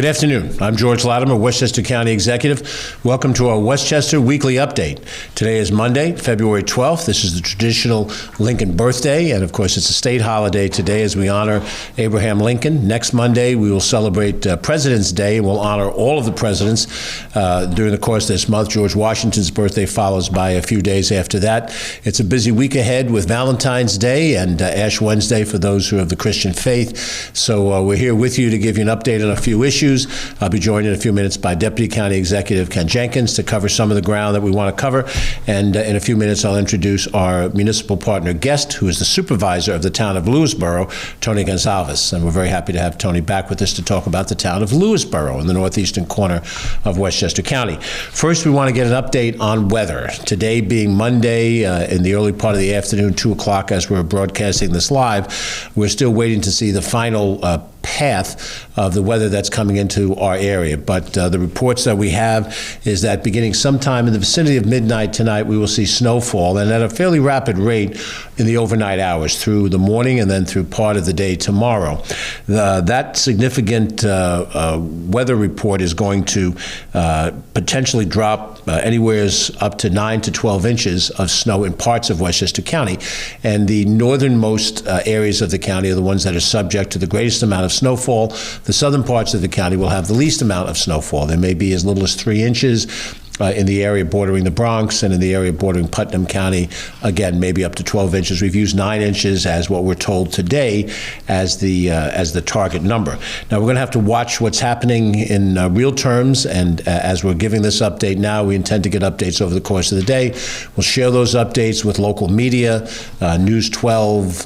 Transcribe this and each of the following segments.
Good afternoon. I'm George Latimer, Westchester County Executive. Welcome to our Westchester Weekly Update. Today is Monday, February 12th. This is the traditional Lincoln birthday, and of course it's a state holiday today as we honor Abraham Lincoln. Next Monday we will celebrate President's Day, and we'll honor all of the presidents during the course of this month. George Washington's birthday follows by a few days after that. It's a busy week ahead with Valentine's Day and Ash Wednesday for those who have the Christian faith. So we're here with you to give you an update on a few issues. I'll be joined in a few minutes by Deputy County Executive Ken Jenkins to cover some of the ground that we want to cover. And in a few minutes, I'll introduce our municipal partner guest, who is the supervisor of the town of Lewisboro, Tony Gonsalves. And we're very happy to have Tony back with us to talk about the town of Lewisboro in the northeastern corner of Westchester County. First, we want to get an update on weather. Today being Monday, in the early part of the afternoon, 2 o'clock, as we're broadcasting this live, we're still waiting to see the final path of the weather that's coming into our area. But the reports that we have is that beginning sometime in the vicinity of midnight tonight, we will see snowfall, and at a fairly rapid rate in the overnight hours through the morning and then through part of the day tomorrow. That significant weather report is going to potentially drop anywhere up to 9 to 12 inches of snow in parts of Westchester County. And the northernmost areas of the county are the ones that are subject to the greatest amount of snowfall. The southern parts of the county will have the least amount of snowfall. There may be as little as 3 inches in the area bordering the Bronx, and in the area bordering Putnam County, again, maybe up to 12 inches. We've used 9 inches as what we're told today as the target number. Now, we're going to have to watch what's happening in real terms, and as we're giving this update now, we intend to get updates over the course of the day. We'll share those updates with local media, News 12,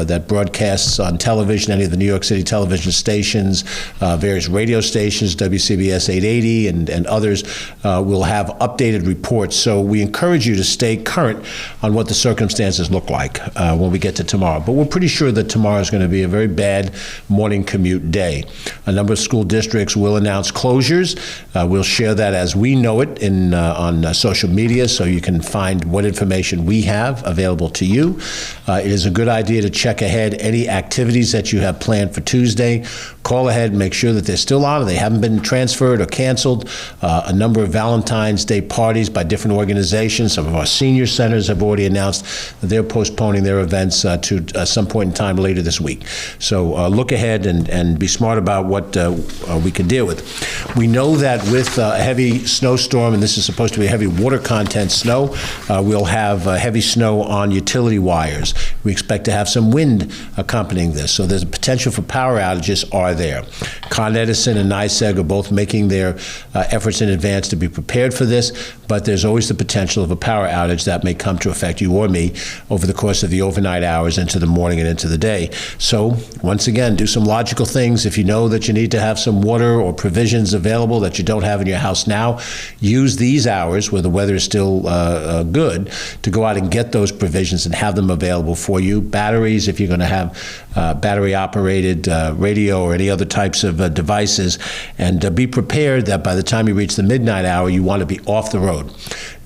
that broadcasts on television, any of the New York City television stations, various radio stations, WCBS 880, and others will have updated reports. So we encourage you to stay current on what the circumstances look like when we get to tomorrow. But we're pretty sure that tomorrow is going to be a very bad morning commute day. A number of school districts will announce closures. We'll share that as we know it on social media, so you can find what information we have available to you. It is a good idea to check ahead any activities that you have planned for Tuesday. Call ahead and make sure that they're still on and they haven't been transferred or canceled. A number of Valentine's Day parties by different organizations. Some of our senior centers have already announced that they're postponing their events to some point in time later this week. So look ahead and be smart about what we can deal with. We know that with a heavy snowstorm, and this is supposed to be heavy water content snow, we'll have heavy snow on utility wires. We expect to have some wind accompanying this, so there's a potential for power outages are there. Con Edison and NYSEG are both making their efforts in advance to be prepared for this, but there's always the potential of a power outage that may come to affect you or me over the course of the overnight hours into the morning and into the day. So once again, do some logical things. If you know that you need to have some water or provisions available that you don't have in your house now, use these hours where the weather is still good to go out and get those provisions and have them available for you. Batteries, if you're going to have battery-operated radio or any other types of devices, and be prepared that by the time you reach the midnight hour, you want to be off the road.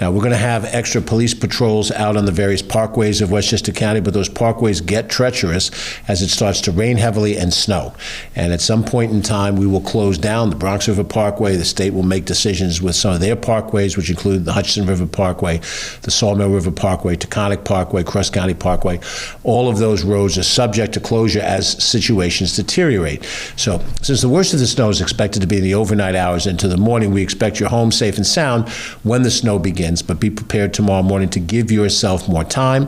Now, we're going to have extra police patrols out on the various parkways of Westchester County, but those parkways get treacherous as it starts to rain heavily and snow. And at some point in time, we will close down the Bronx River Parkway. The state will make decisions with some of their parkways, which include the Hudson River Parkway, the Sawmill River Parkway, Taconic Parkway, Cross County Parkway. All of those roads are subject to closure as situations deteriorate. So since the worst of the snow is expected to be in the overnight hours into the morning, we expect your home safe and sound when the snow begins. But be prepared tomorrow morning to give yourself more time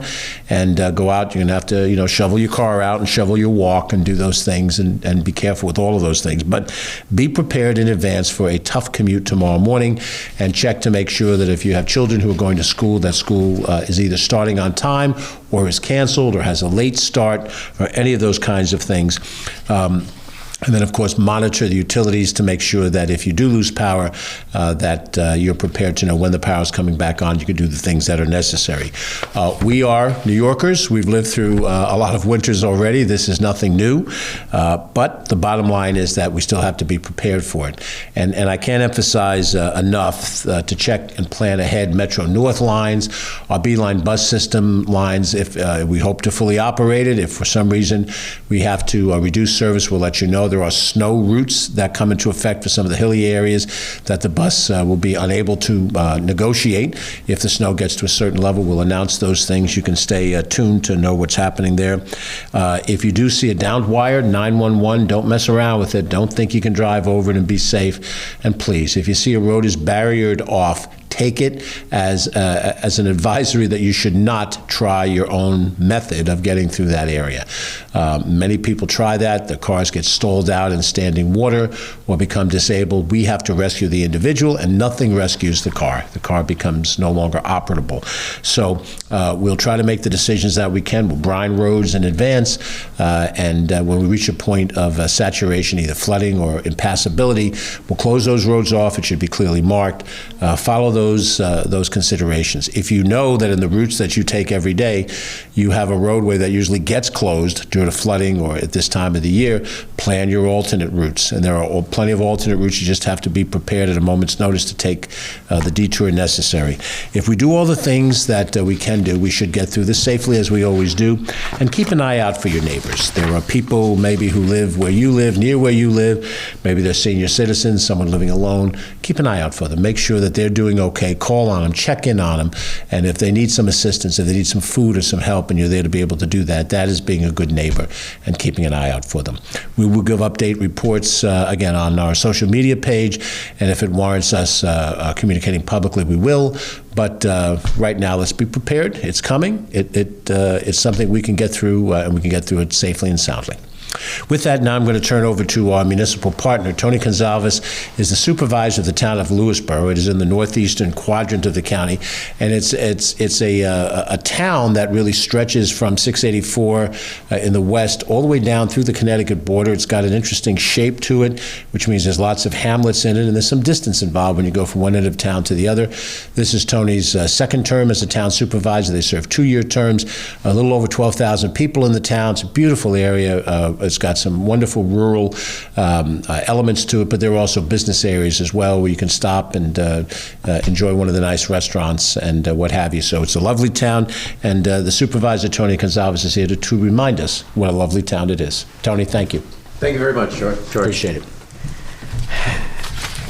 and go out. You're going to have to, shovel your car out and shovel your walk and do those things and be careful with all of those things. But be prepared in advance for a tough commute tomorrow morning, and check to make sure that if you have children who are going to school, that school is either starting on time or is canceled or has a late start or any of those kinds of things. And then, of course, monitor the utilities to make sure that if you do lose power, that you're prepared to know when the power is coming back on. You can do the things that are necessary. We are New Yorkers. We've lived through a lot of winters already. This is nothing new. But the bottom line is that we still have to be prepared for it. And I can't emphasize enough to check and plan ahead Metro North lines, our B-Line bus system lines. If we hope to fully operate it, if for some reason we have to reduce service, we'll let you know. there are snow routes that come into effect for some of the hilly areas that the bus will be unable to negotiate. If the snow gets to a certain level, we'll announce those things. You can stay tuned to know what's happening there. If you do see a downed wire, 911, don't mess around with it. Don't think you can drive over it and be safe. And please, if you see a road is barriered off, take it as an advisory that you should not try your own method of getting through that area. Many people try that. The cars get stalled out in standing water or become disabled. We have to rescue the individual, and nothing rescues the car. The car becomes no longer operable. So we'll try to make the decisions that we can. We'll brine roads in advance, and when we reach a point of saturation, either flooding or impassability, we'll close those roads off. It should be clearly marked. Follow those considerations. If you know that in the routes that you take every day, you have a roadway that usually gets closed due to flooding or at this time of the year, plan your alternate routes. And there are plenty of alternate routes. You just have to be prepared at a moment's notice to take the detour necessary. If we do all the things that we can do, we should get through this safely, as we always do. And keep an eye out for your neighbors. There are people maybe who live where you live, near where you live. Maybe they're senior citizens, someone living alone. Keep an eye out for them. Make sure that they're doing okay. Call on them, check in on them, and if they need some assistance, if they need some food or some help, and you're there to be able to do that, that is being a good neighbor and keeping an eye out for them. We will give update reports, again, on our social media page, and if it warrants us communicating publicly, we will. But right now, let's be prepared. It's coming. It's something we can get through, and we can get through it safely and soundly. With that, now I'm going to turn over to our municipal partner. Tony Gonzalez is the supervisor of the town of Lewisboro. It is in the northeastern quadrant of the county, and it's a town that really stretches from 684 in the west all the way down through the Connecticut border. It's got an interesting shape to it, which means there's lots of hamlets in it, and there's some distance involved when you go from one end of town to the other. This is Tony's second term as a town supervisor. They serve 2-year terms, a little over 12,000 people in the town. It's a beautiful area. It's got some wonderful rural elements to it, but there are also business areas as well where you can stop and enjoy one of the nice restaurants and what have you. So it's a lovely town, and the supervisor, Tony Gonzalez, is here to remind us what a lovely town it is. Tony, thank you. Thank you very much, George. Appreciate it.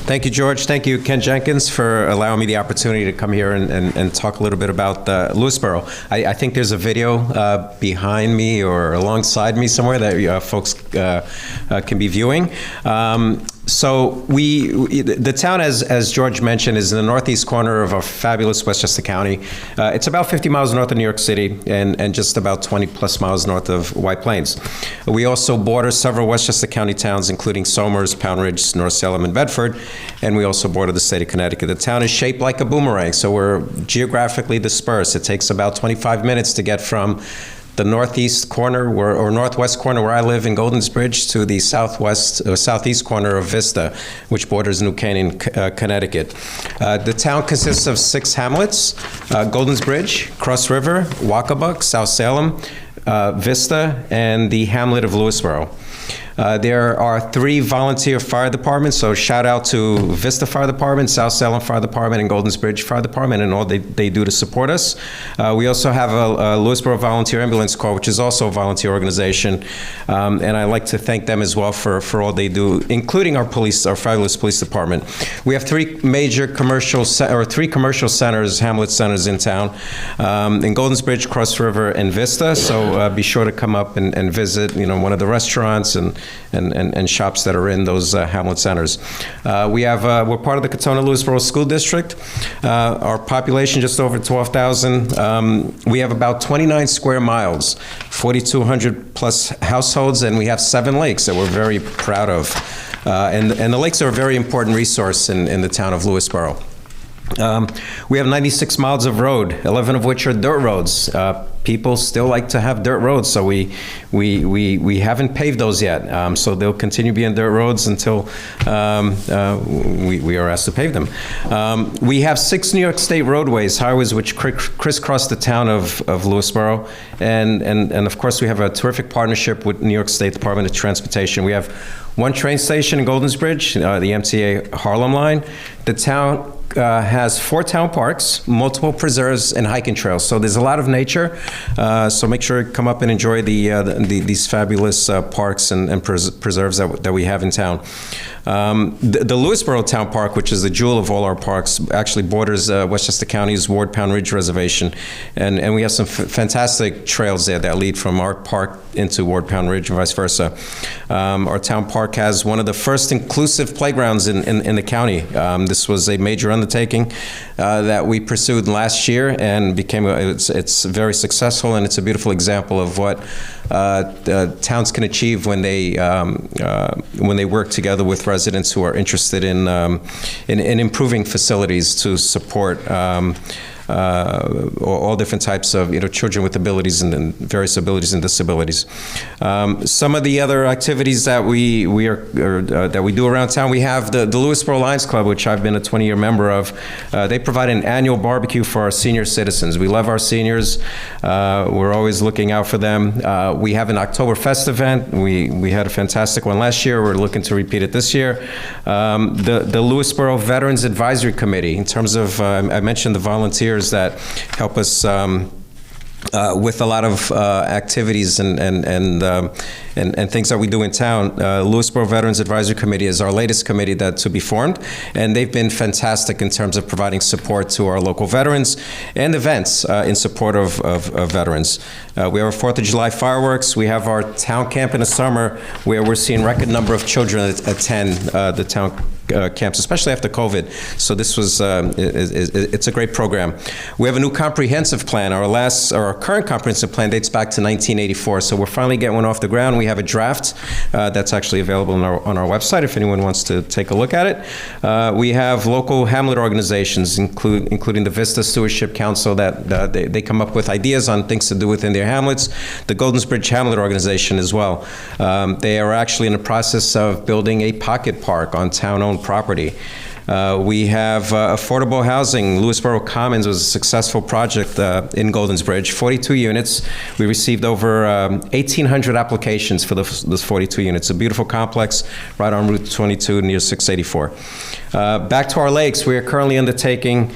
Thank you, George. Thank you, Ken Jenkins, for allowing me the opportunity to come here and talk a little bit about Lewisboro. I think there's a video behind me or alongside me somewhere that folks can be viewing. So the town, as George mentioned, is in the northeast corner of a fabulous Westchester County. It's about 50 miles north of New York City and just about 20 plus miles north of White Plains. We also border several Westchester County towns, including Somers, Pound Ridge, North Salem, and Bedford, and we also border the state of Connecticut. The town is shaped like a boomerang, so we're geographically dispersed. It takes about 25 minutes to get from the northeast corner or northwest corner where I live in Goldens Bridge to the southeast corner of Vista, which borders New Canaan, Connecticut. The town consists of 6 hamlets: Goldens Bridge, Cross River, Wacabuck, South Salem, Vista, and the hamlet of Lewisboro. There are 3 volunteer fire departments, so shout out to Vista Fire Department, South Salem Fire Department, and Goldens Bridge Fire Department, and all they do to support us. We also have a Lewisboro Volunteer Ambulance Corps, which is also a volunteer organization, and I'd like to thank them as well for all they do, including our fabulous police department. We have 3 commercial centers, hamlet centers in town, in Goldens Bridge, Cross River, and Vista, so be sure to come up and visit, one of the restaurants and shops that are in those hamlet centers. We're part of the Katona-Lewisboro School District. Our population just over 12,000. We have about 29 square miles, 4,200 plus households, and we have 7 lakes that we're very proud of. And the lakes are a very important resource in the town of Lewisboro. We have 96 miles of road, 11 of which are dirt roads. People still like to have dirt roads, so we haven't paved those yet. So they'll continue being dirt roads until we are asked to pave them. We have 6 New York State roadways, highways which crisscross the town of Lewisboro, and of course we have a terrific partnership with New York State Department of Transportation. We have 1 train station in Goldens Bridge, the MTA Harlem line. The town has 4 town parks, multiple preserves, and hiking trails. So there's a lot of nature. So make sure to come up and enjoy these fabulous parks and preserves that we have in town. The Lewisboro Town Park, which is the jewel of all our parks, actually borders Westchester County's Ward Pound Ridge Reservation, and we have some fantastic trails there that lead from our park into Ward Pound Ridge and vice versa. Our town park has one of the first inclusive playgrounds in the county. This was a major undertaking that we pursued last year and it's very successful, and it's a beautiful example of what towns can achieve when they work together with residents who are interested in improving facilities to support all different types of children with abilities and various abilities and disabilities. Some of the other activities that we do around town, we have the Lewisboro Lions Club, which I've been a 20-year member of. They provide an annual barbecue for our senior citizens. We love our seniors. We're always looking out for them. We have an Oktoberfest event. We had a fantastic one last year. We're looking to repeat it this year. The Lewisboro Veterans Advisory Committee, in terms of, I mentioned the volunteers that help us with a lot of activities and things that we do in town. Lewisboro Veterans Advisory Committee is our latest committee to be formed, and they've been fantastic in terms of providing support to our local veterans and events in support of veterans. We have our 4th of July fireworks. We have our town camp in the summer, where we're seeing record number of children attend the town camps, especially after COVID. So this was, it's a great program. We have a new comprehensive plan. Our current comprehensive plan dates back to 1984. So we're finally getting one off the ground. We have a draft that's actually available on our website if anyone wants to take a look at it. We have local hamlet organizations, including the Vista Stewardship Council, that they come up with ideas on things to do within their hamlets. The Goldens Bridge Hamlet Organization as well. They are actually in the process of building a pocket park on town-owned property. We have affordable housing. Lewisboro Commons was a successful project in Goldens Bridge, 42 units. We received over 1,800 applications for those 42 units. A beautiful complex right on Route 22 near 684. Back to our lakes, we are currently undertaking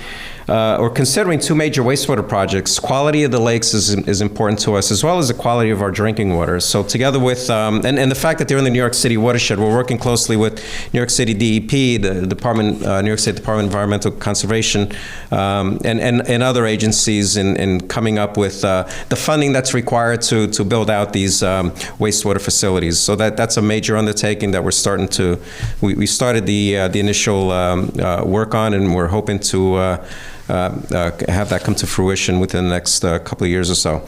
or considering 2 major wastewater projects. Quality of the lakes is important to us, as well as the quality of our drinking water. So together with, and the fact that they're in the New York City watershed, we're working closely with New York City DEP, the New York State Department of Environmental Conservation, and other agencies in coming up with the funding that's required to build out these wastewater facilities. So that's a major undertaking that we're starting to, we started the initial work on, and we're hoping to have that come to fruition within the next couple of years or so.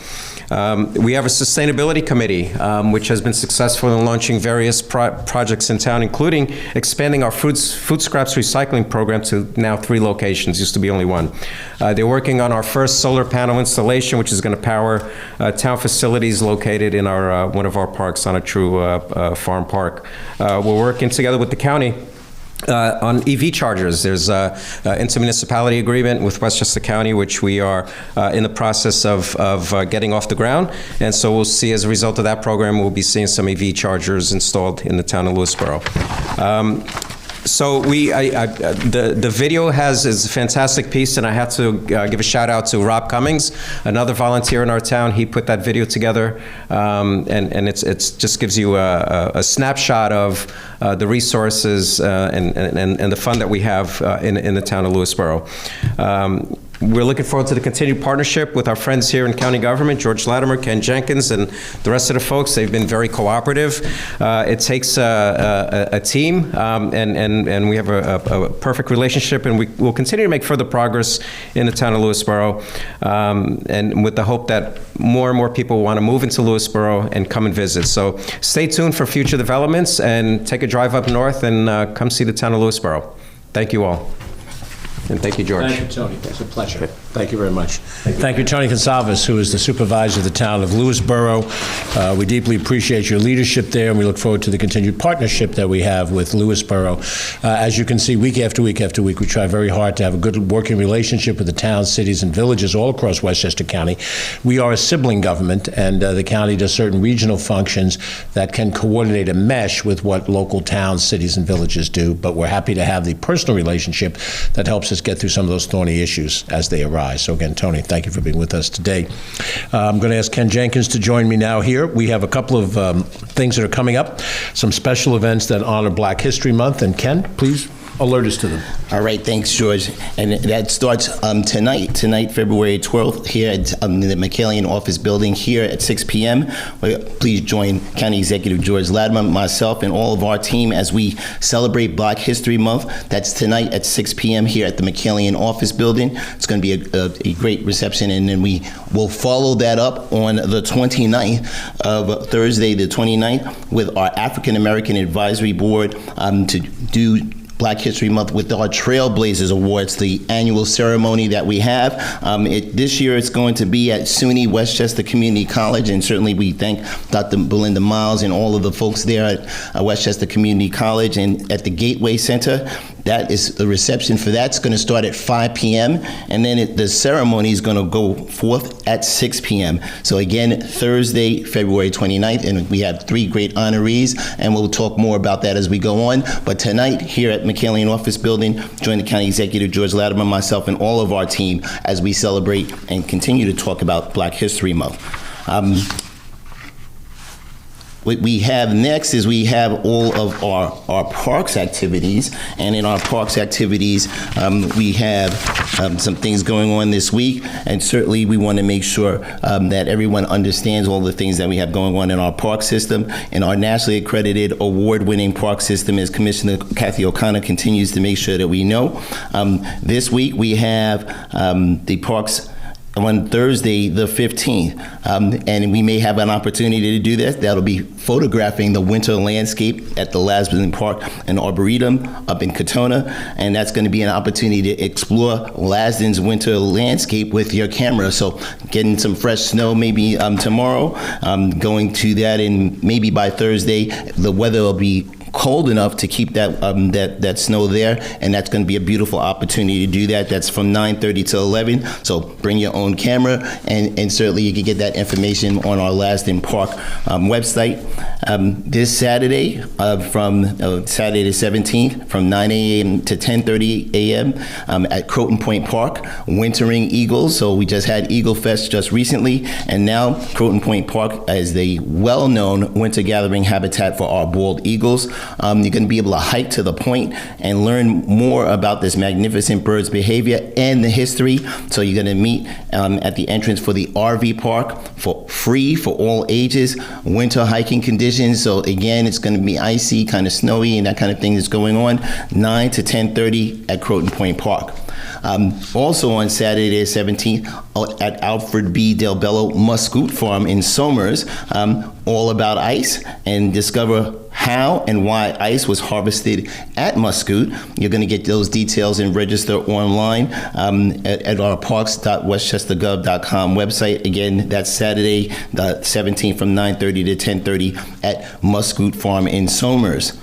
We have a sustainability committee, which has been successful in launching various projects in town, including expanding our food scraps recycling program to now 3 locations. Used to be only 1. They're working on our first solar panel installation, which is going to power town facilities located in our one of our parks on a true farm park. We're working together with the county on EV chargers. There's an intermunicipality agreement with Westchester County, which we are in the process of getting off the ground. And so we'll see, as a result of that program, we'll be seeing some EV chargers installed in the town of Lewisboro. So the video is a fantastic piece, and I have to give a shout out to Rob Cummings, another volunteer in our town. He put that video together, and it's just gives you a snapshot of the resources and the fun that we have in the town of Lewisboro. We're looking forward to the continued partnership with our friends here in county government, George Latimer, Ken Jenkins, and the rest of the folks. They've been very cooperative. It takes a team, and we have a perfect relationship, and we will continue to make further progress in the town of Lewisboro, and with the hope that more and more people want to move into Lewisboro and come and visit. So stay tuned for future developments, and take a drive up north and come see the town of Lewisboro. Thank you all. And thank you, George. Thank you, Tony. It's a pleasure. Okay. Thank you very much. Thank you, Tony Consalves, who is the supervisor of the town of Lewisboro. We deeply appreciate your leadership there, and we look forward to the continued partnership that we have with Lewisboro. As you can see, week after week after week, we try very hard to have a good working relationship with the towns, cities, and villages all across Westchester County. We are a sibling government, and the county does certain regional functions that can coordinate and mesh with what local towns, cities, and villages do, but we're happy to have the personal relationship that helps us get through some of those thorny issues as they arise. So again, Tony, thank you for being with us today. I'm going to ask Ken Jenkins to join me now here. We have a couple of things that are coming up, some special events that honor Black History Month. And Ken, please alert us to them. All right, thanks, George. And that starts tonight, February 12th, here at the McKallion office building here at 6 p.m. Please join County Executive George Latimer, myself, and all of our team as we celebrate Black History Month. That's tonight at 6 p.m. here at the McKallion office building. It's going to be a great reception, and then we will follow that up on the 29th of Thursday, the 29th, with our African American Advisory Board to do Black History Month with our Trailblazers Awards, the annual ceremony that we have. This year it's going to be at SUNY Westchester Community College, and certainly we thank Dr. Belinda Miles and all of the folks there at Westchester Community College and at the Gateway Center. That is the reception for that's going to start at 5 p.m. and then the ceremony is going to go forth at 6 p.m. So again, Thursday, February 29th, and we have 3 great honorees, and we'll talk more about that as we go on. But tonight, here at McKallion Office Building, join the County Executive George Latimer, myself, and all of our team as we celebrate and continue to talk about Black History Month. What we have next is we have all of our parks activities, and in our parks activities, we have some things going on this week, and certainly we want to make sure that everyone understands all the things that we have going on in our park system. And our nationally accredited award-winning park system, as Commissioner Kathy O'Connor continues to make sure that we know. This week we have the parks on Thursday, the 15th, and we may have an opportunity to do this. That'll be photographing the winter landscape at the Lasbon Park and Arboretum up in Katona, and that's going to be an opportunity to explore Lasdon's winter landscape with your camera. So getting some fresh snow maybe tomorrow, going to that, and maybe by Thursday, the weather will be cold enough to keep that snow there, and that's going to be a beautiful opportunity to do that. That's from 9:30 to 11. So bring your own camera, and certainly you can get that information on our Lasdon Park website. This Saturday, from Saturday the 17th, from 9 a.m. to 10:30 a.m. At Croton Point Park, Wintering Eagles. So we just had Eagle Fest just recently, and now Croton Point Park is the well-known winter gathering habitat for our bald eagles. You're going to be able to hike to the point and learn more about this magnificent bird's behavior and the history. So you're going to meet at the entrance for the RV park for free for all ages, winter hiking conditions. So again, it's going to be icy, kind of snowy, and that kind of thing is going on, 9 to 10:30 at Croton Point Park. Also on Saturday the 17th at Alfred B. Del Bello Muscoot Farm in Somers, all about ice, and discover how and why ice was harvested at Muscoot. You're going to get those details and register online at our parks.westchestergov.com website. Again, that's Saturday the 17th from 9:30 to 10:30 at Muscoot Farm in Somers.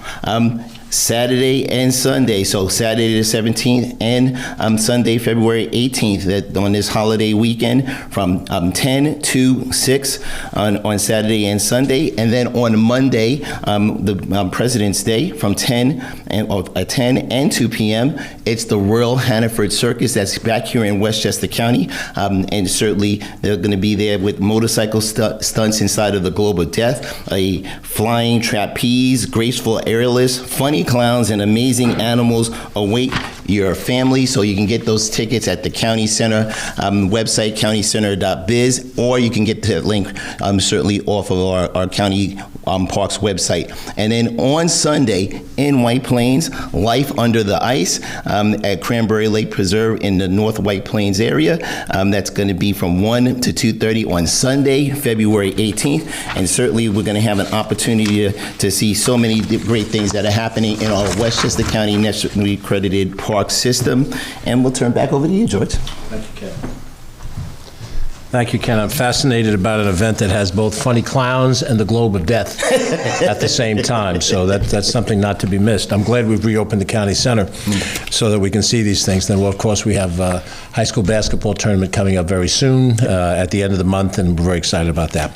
Saturday and Sunday, so Saturday the 17th and Sunday, February 18th, on this holiday weekend from 10 to 6 on Saturday and Sunday. And then on Monday, the President's Day, from 10 and 2 p.m., it's the Royal Hannaford Circus that's back here in Westchester County. And certainly they're going to be there with motorcycle stunts inside of the Globe of Death, a flying trapeze, graceful aerialists, funny clowns, and amazing animals await your family. So you can get those tickets at the County Center website, countycenter.biz, or you can get the link certainly off of our County Parks website. And then on Sunday in White Plains, Life Under the Ice at Cranberry Lake Preserve in the North White Plains area. That's going to be from 1 to 2:30 on Sunday, February 18th. And certainly we're going to have an opportunity to see so many great things that are happening in our Westchester County nationally accredited park system. And we'll turn back over to you, George. Thank you, Kevin. Thank you, Ken. I'm fascinated about an event that has both funny clowns and the globe of death at the same time. So that's something not to be missed. I'm glad we've reopened the county center so that we can see these things. Then, well, of course, we have a high school basketball tournament coming up very soon at the end of the month, and we're very excited about that.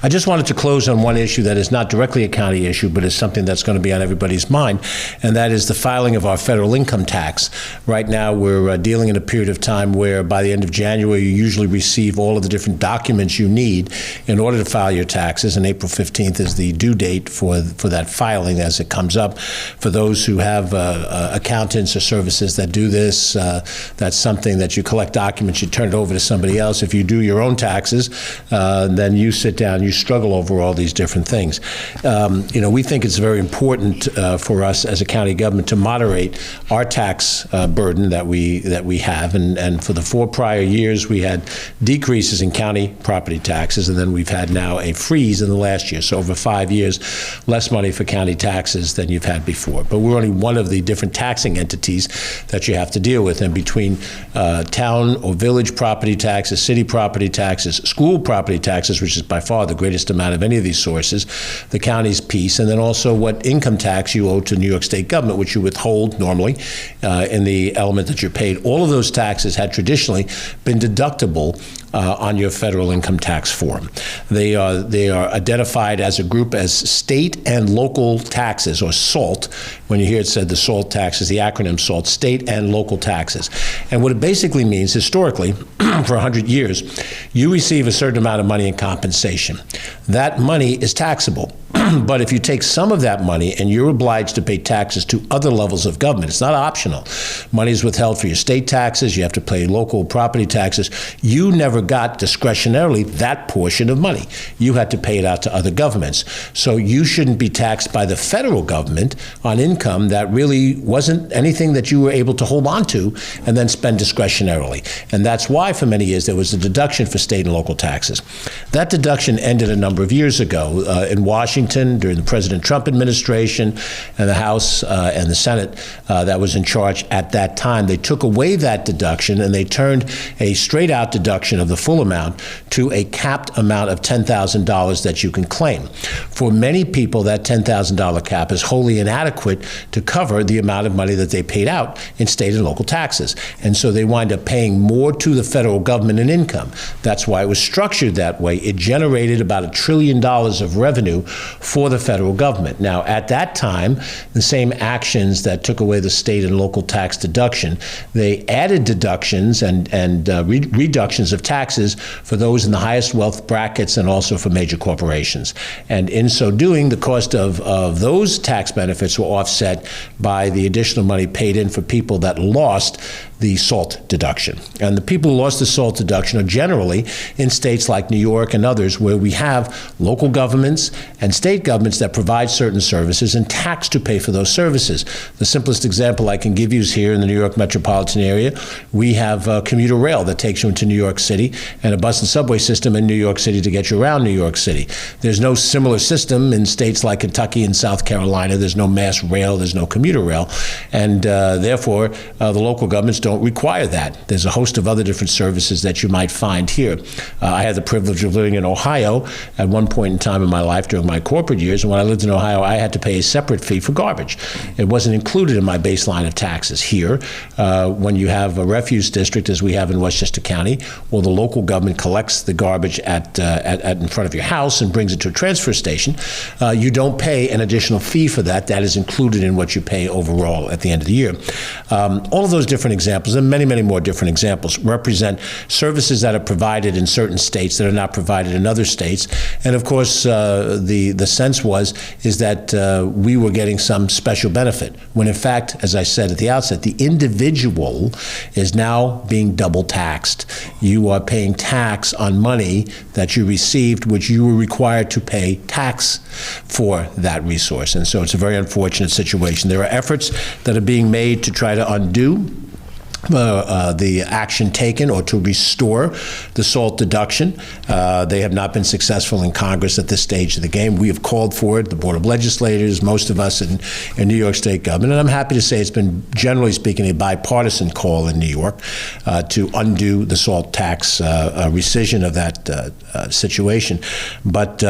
I just wanted to close on one issue that is not directly a county issue, but is something that's going to be on everybody's mind, and that is the filing of our federal income tax. Right now, we're dealing in a period of time where by the end of January, you usually receive all of the different documents you need in order to file your taxes, and April 15th is the due date for that filing as it comes up. For those who have accountants or services that do this, that's something that you collect documents, you turn it over to somebody else. If you do your own taxes, then you sit down, you struggle over all these different things. We think it's very important for us as a county government to moderate our tax burden that we have, and for the 4 prior years, we had decreases in county property taxes, and then we've had now a freeze in the last year. So over 5 years, less money for county taxes than you've had before. But we're only one of the different taxing entities that you have to deal with. And between town or village property taxes, city property taxes, school property taxes, which is by far the greatest amount of any of these sources, the county's piece, and then also what income tax you owe to New York State government, which you withhold normally in the element that you're paid. All of those taxes had traditionally been deductible on your federal income tax form. They are identified as a group as state and local taxes, or SALT. When you hear it said the SALT tax is the acronym SALT, state and local taxes. And what it basically means, historically, for 100 years, you receive a certain amount of money in compensation. That money is taxable. But if you take some of that money and you're obliged to pay taxes to other levels of government, it's not optional. Money is withheld for your state taxes, you have to pay local property taxes. You never got discretionarily that portion of money. You had to pay it out to other governments. So you shouldn't be taxed by the federal government on income that really wasn't anything that you were able to hold on to and then spend discretionarily. And that's why for many years there was a deduction for state and local taxes. That deduction ended a number of years ago in Washington during the President Trump administration, and the House and the Senate that was in charge at that time. They took away that deduction and they turned a straight out deduction of the full amount to a capped amount of $10,000 that you can claim. For many people, that $10,000 cap is wholly inadequate to cover the amount of money that they paid out in state and local taxes. And so they wind up paying more to the federal government in income. That's why it was structured that way. It generated about $1 trillion of revenue for the federal government. Now, at that time, the same actions that took away the state and local tax deduction, they added deductions and reductions of taxes for those in the highest wealth brackets and also for major corporations. And in so doing, the cost of those tax benefits were offset by the additional money paid in for people that lost the SALT deduction. And the people who lost the SALT deduction are generally in states like New York and others where we have local governments and state governments that provide certain services and tax to pay for those services. The simplest example I can give you is here in the New York metropolitan area. We have commuter rail that takes you into New York City and a bus and subway system in New York City to get you around New York City. There's no similar system in states like Kentucky and South Carolina. There's no mass rail, there's no commuter rail, and therefore the local governments don't require that. There's a host of other different services that you might find here. I had the privilege of living in Ohio at one point in time in my life during my corporate years, and when I lived in Ohio, I had to pay a separate fee for garbage. It wasn't included in my baseline of taxes. Here, when you have a refuse district, as we have in Westchester County, or the local government collects the garbage at in front of your house and brings it to a transfer station, you don't pay an additional fee for that. That is included in what you pay overall at the end of the year. All of those different examples, and many, many more different examples, represent services that are provided in certain states that are not provided in other states. And of course, the sense is that we were getting some special benefit, when in fact, as I said at the outset, the individual is now being double taxed. You are paying tax on money that you received, which you were required to pay tax for that resource. And so it's a very unfortunate situation. There are efforts that are being made to try to undo the action taken or to restore the SALT deduction. They have not been successful in Congress at this stage of the game. We have called for it, the Board of Legislators, most of us in New York State government, and I'm happy to say it's been, generally speaking, a bipartisan call in New York to undo the SALT tax rescission of that situation. But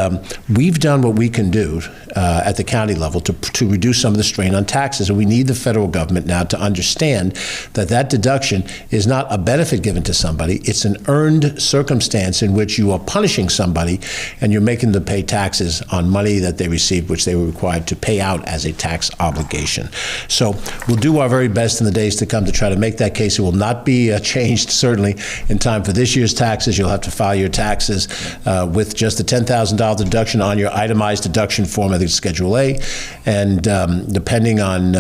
we've done what we can do at the county level to reduce some of the strain on taxes, and we need the federal government now to understand that that deduction is not a benefit given to somebody, it's an earned circumstance in which you are punishing somebody and you're making them pay taxes on money that they received, which they were required to pay out as a tax obligation. So we'll do our very best in the days to come to try to make that case. It will not be changed, certainly, in time for this year's taxes. You'll have to file your taxes with just the $10,000 deduction on your itemized deduction form, I think it's Schedule A, and depending on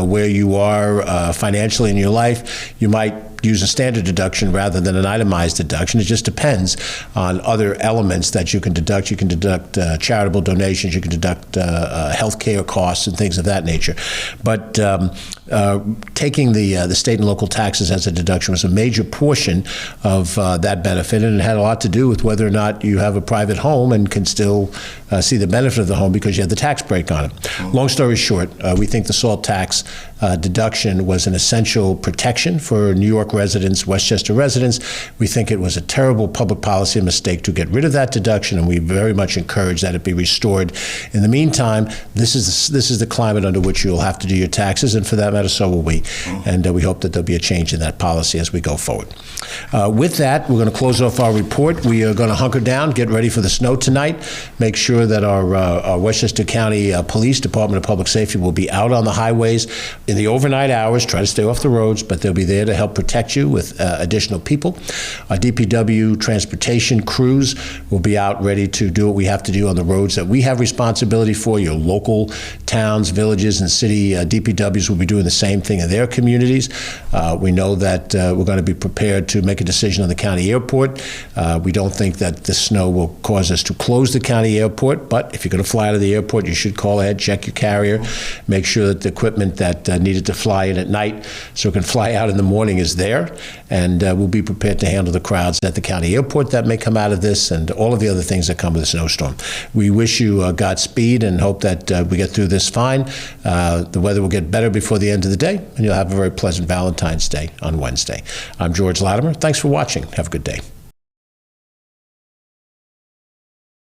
where you are financially in your life, you might use a standard deduction rather than an itemized deduction. It just depends on other elements that you can deduct. You can deduct charitable donations, you can deduct health care costs and things of that nature. But taking the state and local taxes as a deduction was a major portion of that benefit, and it had a lot to do with whether or not you have a private home and can still see the benefit of the home because you had the tax break on it. Long story short, we think the SALT tax deduction was an essential protection for New York residents, Westchester residents. We think it was a terrible public policy mistake to get rid of that deduction, and we very much encourage that it be restored. In the meantime, this is the climate under which you'll have to do your taxes, and for that matter, so will we. And we hope that there'll be a change in that policy as we go forward. With that, we're going to close off our report. We are going to hunker down, get ready for the snow tonight, make sure that our Westchester County Police Department of Public Safety will be out on the highways in the overnight hours. Try to stay off the roads, but they'll be there to help protect you with additional people. Our DPW transportation crews will be out ready to do what we have to do on the roads that we have responsibility for. Your local towns, villages, and city DPWs will be doing the same thing in their communities. We know that we're going to be prepared to make a decision on the county airport. We don't think that the snow will cause us to close the county airport, but if you're going to fly out of the airport, you should call ahead, check your carrier, make sure that the equipment that needed to fly in at night so it can fly out in the morning is there, and we'll be prepared to handle the crowds at the county airport that may come out of this and all of the other things that come with a snowstorm. We wish you Godspeed and hope that we get through this fine. The weather will get better before the end of the day, and you'll have a very pleasant Valentine's Day on Wednesday. I'm George Latimer. Thanks for watching. Have a good day.